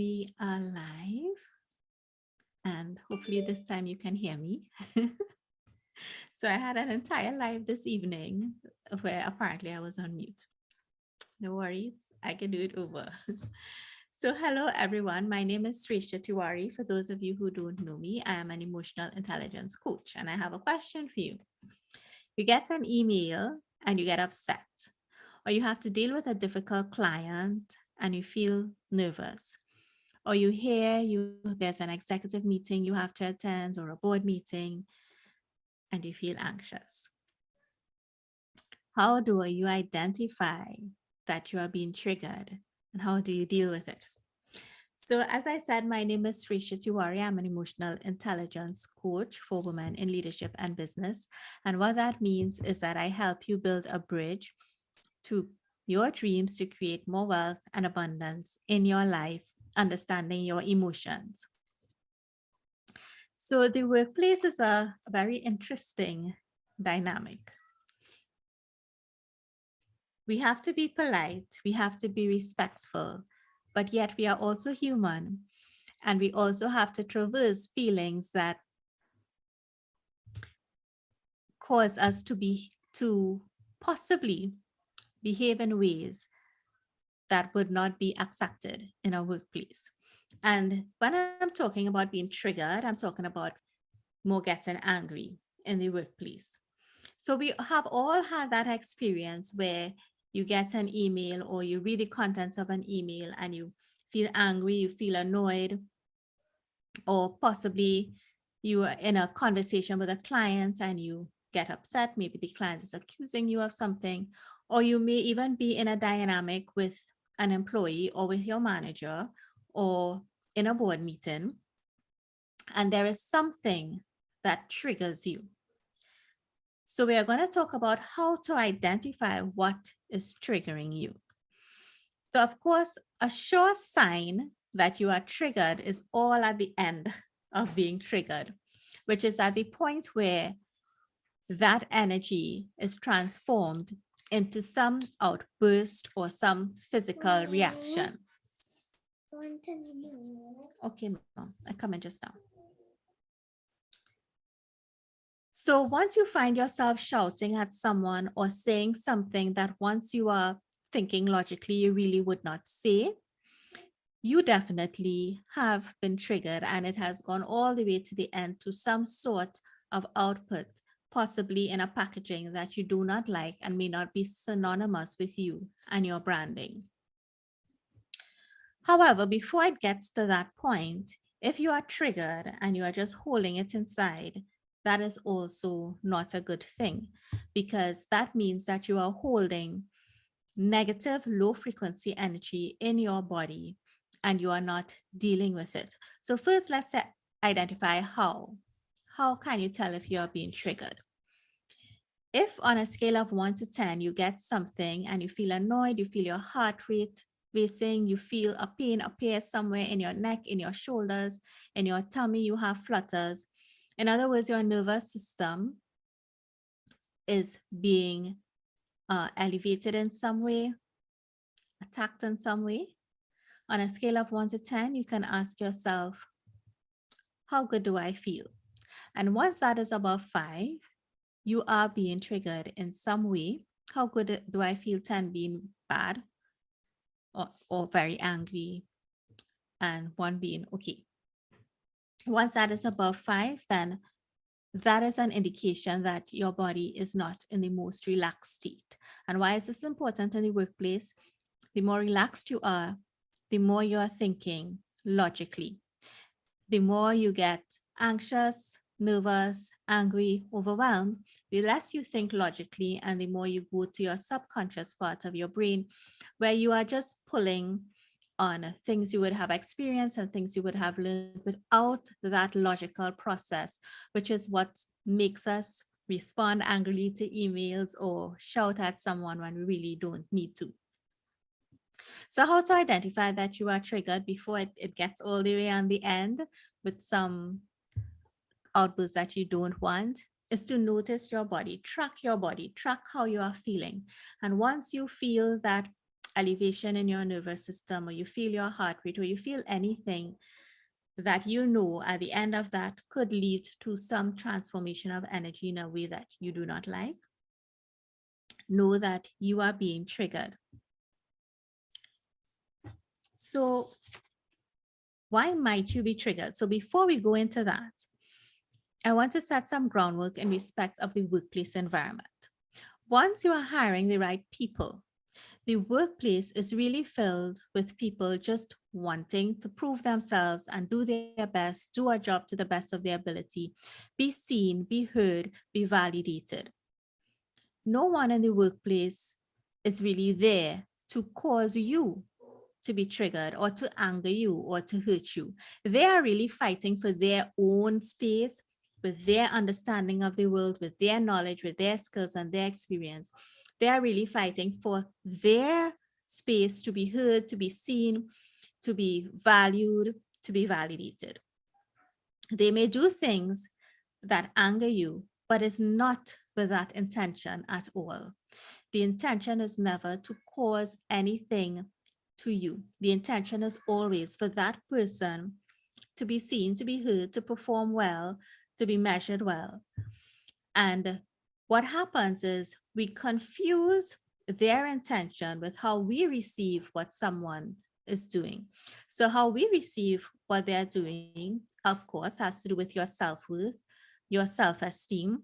We are live, and hopefully this time you can hear me. So I had an entire live this evening where apparently I was on mute. No worries, I can do it over. So hello everyone, my name is Srisha Tiwari. For those of you who don't know me, I am an emotional intelligence coach, and I have a question for you. You get an email and you get upset, or you have to deal with a difficult client and you feel nervous, or you hear there's an executive meeting you have to attend or a board meeting and you feel anxious. How do you identify that you are being triggered and how do you deal with it? So as I said, my name is Srisha Tiwari. I'm an emotional intelligence coach for women in leadership and business. And what that means is that I help you build a bridge to your dreams to create more wealth and abundance in your life, understanding your emotions. So the workplace is a very interesting dynamic. We have to be polite, we have to be respectful, but yet we are also human. And we also have to traverse feelings that cause us to possibly behave in ways that would not be accepted in a workplace. And when I'm talking about being triggered, I'm talking about more getting angry in the workplace. So we have all had that experience where you get an email or you read the contents of an email and you feel angry, you feel annoyed, or possibly you are in a conversation with a client and you get upset. Maybe the client is accusing you of something, or you may even be in a dynamic with an employee or with your manager or in a board meeting, and there is something that triggers you. So we are going to talk about how to identify what is triggering you. So of course, a sure sign that you are triggered is all at the end of being triggered, which is at the point where that energy is transformed into some outburst or some physical reaction. Okay, Mom, I come in just now. So once you find yourself shouting at someone or saying something that once you are thinking logically, you really would not say, you definitely have been triggered and it has gone all the way to the end to some sort of output, possibly in a packaging that you do not like and may not be synonymous with you and your branding. However, before it gets to that point, if you are triggered and you are just holding it inside, that is also not a good thing, because that means that you are holding negative low frequency energy in your body and you are not dealing with it. So first, let's identify how. How can you tell if you're being triggered? If on a scale of 1 to 10, you get something and you feel annoyed, you feel your heart rate racing, you feel a pain appear somewhere in your neck, in your shoulders, in your tummy, you have flutters. In other words, your nervous system is being elevated in some way, attacked in some way. On a scale of 1 to 10, you can ask yourself, how good do I feel? And once that is above 5, you are being triggered in some way. How good do I feel? 10 being bad or very angry, and 1 being okay. Once that is above 5, then that is an indication that your body is not in the most relaxed state. And why is this important in the workplace? The more relaxed you are, the more you are thinking logically. The more you get anxious, nervous, angry, overwhelmed, the less you think logically and the more you go to your subconscious part of your brain, where you are just pulling on things you would have experienced and things you would have learned without that logical process, which is what makes us respond angrily to emails or shout at someone when we really don't need to. So how to identify that you are triggered before it gets all the way on the end with some outbursts that you don't want is to notice your body, track how you are feeling. And once you feel that elevation in your nervous system, or you feel your heart rate, or you feel anything that you know at the end of that could lead to some transformation of energy in a way that you do not like, know that you are being triggered. So why might you be triggered? So before we go into that, I want to set some groundwork in respect of the workplace environment. Once you are hiring the right people, the workplace is really filled with people just wanting to prove themselves and do their best, do a job to the best of their ability, be seen, be heard, be validated. No one in the workplace is really there to cause you to be triggered or to anger you or to hurt you. They are really fighting for their own space with their understanding of the world, with their knowledge, with their skills and their experience. They are really fighting for their space to be heard, to be seen, to be valued, to be validated. They may do things that anger you, but it's not with that intention at all. The intention is never to cause anything to you. The intention is always for that person to be seen, to be heard, to perform well, to be measured well. And what happens is we confuse their intention with how we receive what someone is doing. So how we receive what they're doing, of course, has to do with your self-worth, your self-esteem,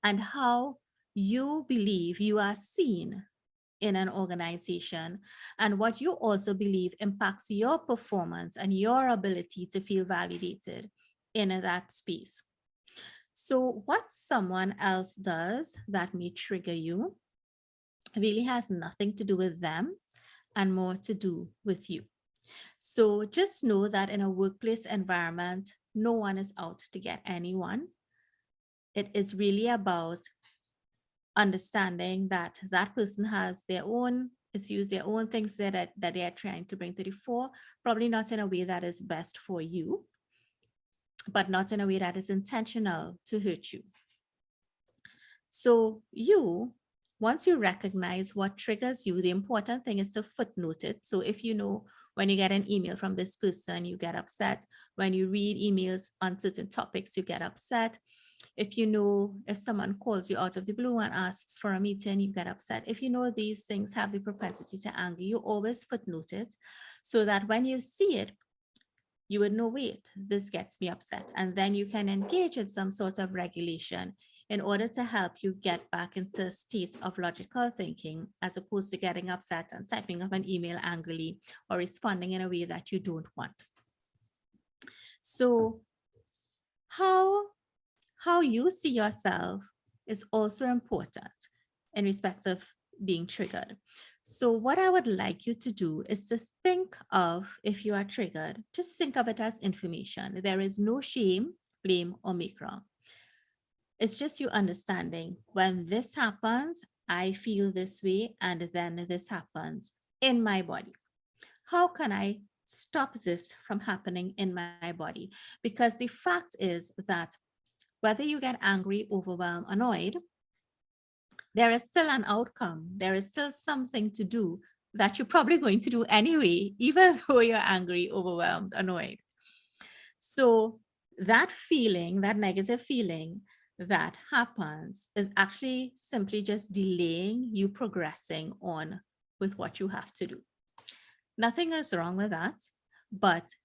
and how you believe you are seen in an organization, and what you also believe impacts your performance and your ability to feel validated in that space. So what someone else does that may trigger you really has nothing to do with them and more to do with you. So just know that in a workplace environment, no one is out to get anyone. It is really about understanding that that person has their own issues, their own things that they are trying to bring to the fore, probably not in a way that is best for you, but not in a way that is intentional to hurt you. So once you recognize what triggers you, the important thing is to footnote it. So if you know when you get an email from this person, you get upset. When you read emails on certain topics, you get upset. If you know, if someone calls you out of the blue and asks for a meeting, you get upset. If you know these things have the propensity to anger, you always footnote it so that when you see it, you would know, wait, this gets me upset. And then you can engage in some sort of regulation in order to help you get back into a state of logical thinking, as opposed to getting upset and typing up an email angrily or responding in a way that you don't want. So how you see yourself is also important in respect of being triggered. So what I would like you to do is to think of, if you are triggered, just think of it as information. There is no shame, blame, or make wrong. It's just you understanding when this happens, I feel this way, and then this happens in my body. How can I stop this from happening in my body? Because the fact is that whether you get angry, overwhelmed, annoyed, there is still an outcome. There is still something to do that you're probably going to do anyway, even though you're angry, overwhelmed, annoyed. So that feeling, that negative feeling that happens is actually simply just delaying you progressing on with what you have to do. Nothing is wrong with that, but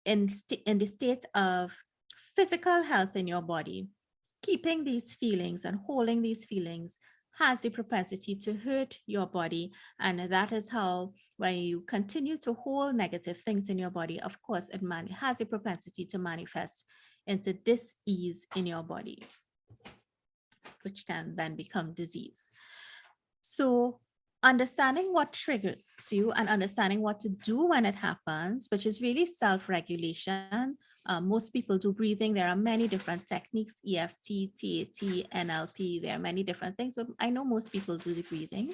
in the state of physical health in your body, keeping these feelings and holding these feelings has the propensity to hurt your body. And that is how, when you continue to hold negative things in your body, of course, it has a propensity to manifest into dis-ease in your body, which can then become disease. So understanding what triggers you and understanding what to do when it happens, which is really self-regulation. Most people do breathing. There are many different techniques, EFT, TAT, NLP. There are many different things. So I know most people do the breathing.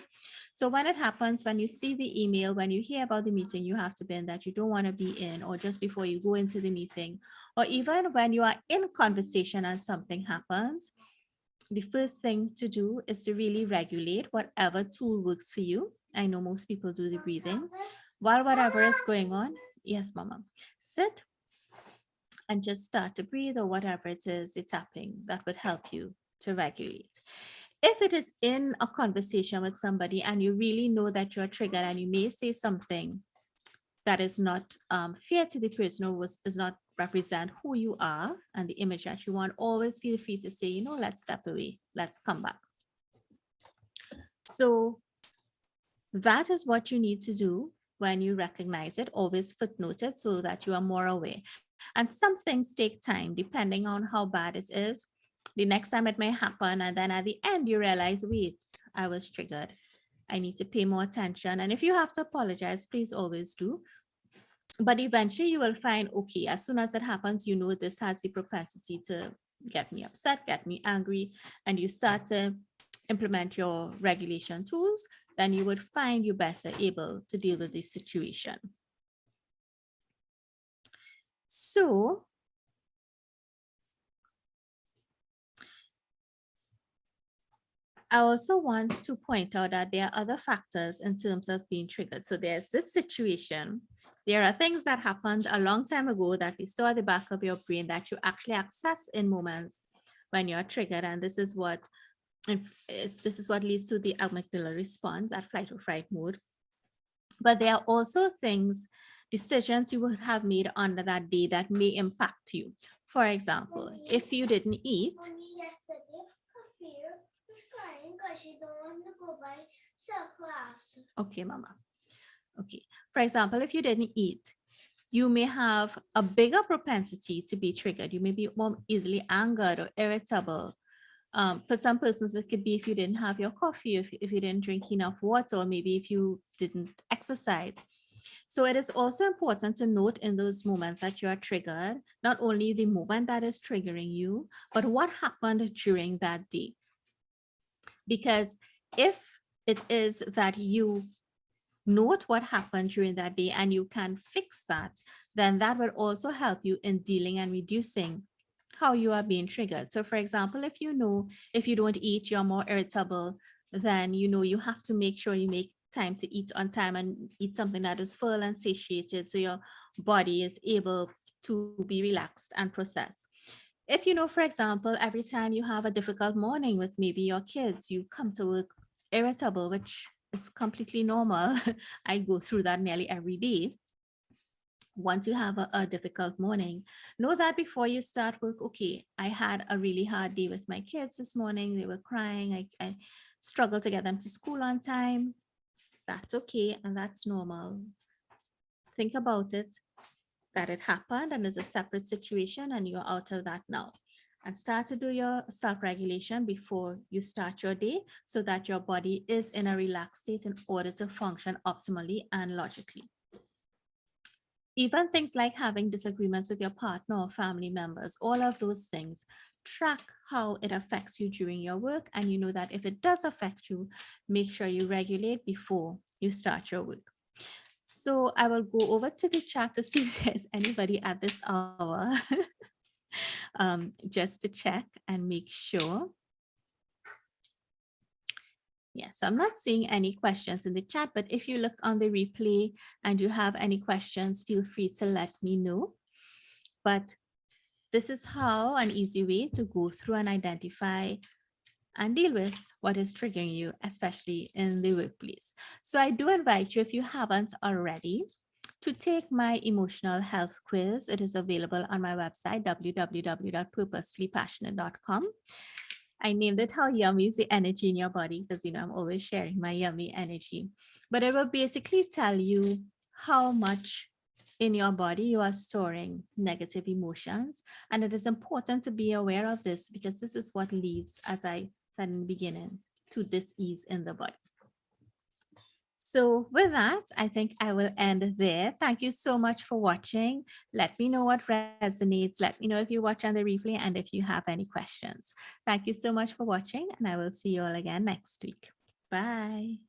So when it happens, when you see the email, when you hear about the meeting you have to be in that you don't want to be in, or just before you go into the meeting, or even when you are in conversation and something happens, the first thing to do is to really regulate whatever tool works for you I know most people do the breathing while whatever is going on. Yes, mama. Sit and just start to breathe, or whatever it is, the tapping that would help you to regulate. If it is in a conversation with somebody and you really know that you're triggered and you may say something that is not fair to the person or does not represent who you are and the image that you want, always feel free to say, let's step away, let's come back. So that is what you need to do when you recognize it. Always footnote it so that you are more aware. And some things take time depending on how bad it is. The next time it may happen, and then at the end you realize, wait, I was triggered. I need to pay more attention. And if you have to apologize, please always do. But eventually you will find, okay, as soon as it happens, this has the propensity to get me upset, get me angry, and you start to implement your regulation tools, then you would find you better able to deal with this situation. So I also want to point out that there are other factors in terms of being triggered. So there's this situation. There are things that happened a long time ago that we saw at the back of your brain that you actually access in moments when you're triggered. And this is what leads to the amygdala response at flight or fright mode. But there are also decisions you would have made under that day that may impact you. For example, if you didn't eat, she don't want to go by class. Okay, mama. Okay. For example, if you didn't eat, you may have a bigger propensity to be triggered. You may be more easily angered or irritable. For some persons, it could be if you didn't have your coffee, if you didn't drink enough water, or maybe if you didn't exercise. So it is also important to note in those moments that you are triggered, not only the moment that is triggering you, but what happened during that day. Because if it is that you note what happened during that day and you can fix that, then that will also help you in dealing and reducing how you are being triggered. So for example, if if you don't eat, you're more irritable, then you have to make sure you make time to eat on time and eat something that is full and satiated so your body is able to be relaxed and process. If for example, every time you have a difficult morning with maybe your kids, you come to work irritable, which is completely normal. I go through that nearly every day. Once you have a difficult morning, know that before you start work, okay, I had a really hard day with my kids this morning. They were crying. I struggled to get them to school on time. That's okay, and that's normal. Think about it, that it happened and is a separate situation and you're out of that now. And start to do your self-regulation before you start your day so that your body is in a relaxed state in order to function optimally and logically. Even things like having disagreements with your partner or family members, all of those things, track how it affects you during your work. And you know that if it does affect you, make sure you regulate before you start your work. So I will go over to the chat to see if there's anybody at this hour, just to check and make sure. Yes, so I'm not seeing any questions in the chat, but if you look on the replay and you have any questions, feel free to let me know. But this is how an easy way to go through and identify and deal with what is triggering you, especially in the workplace. So I do invite you, if you haven't already, to take my emotional health quiz. It is available on my website, www.purposefullypassionate.com. I named it How Yummy is the Energy in Your Body, because I'm always sharing my yummy energy. But it will basically tell you how much in your body you are storing negative emotions. And it is important to be aware of this because this is what leads, as I said in the beginning, to dis-ease in the body. So with that, I think I will end there. Thank you so much for watching. Let me know what resonates. Let me know if you watch on the replay and if you have any questions. Thank you so much for watching, and I will see you all again next week. Bye.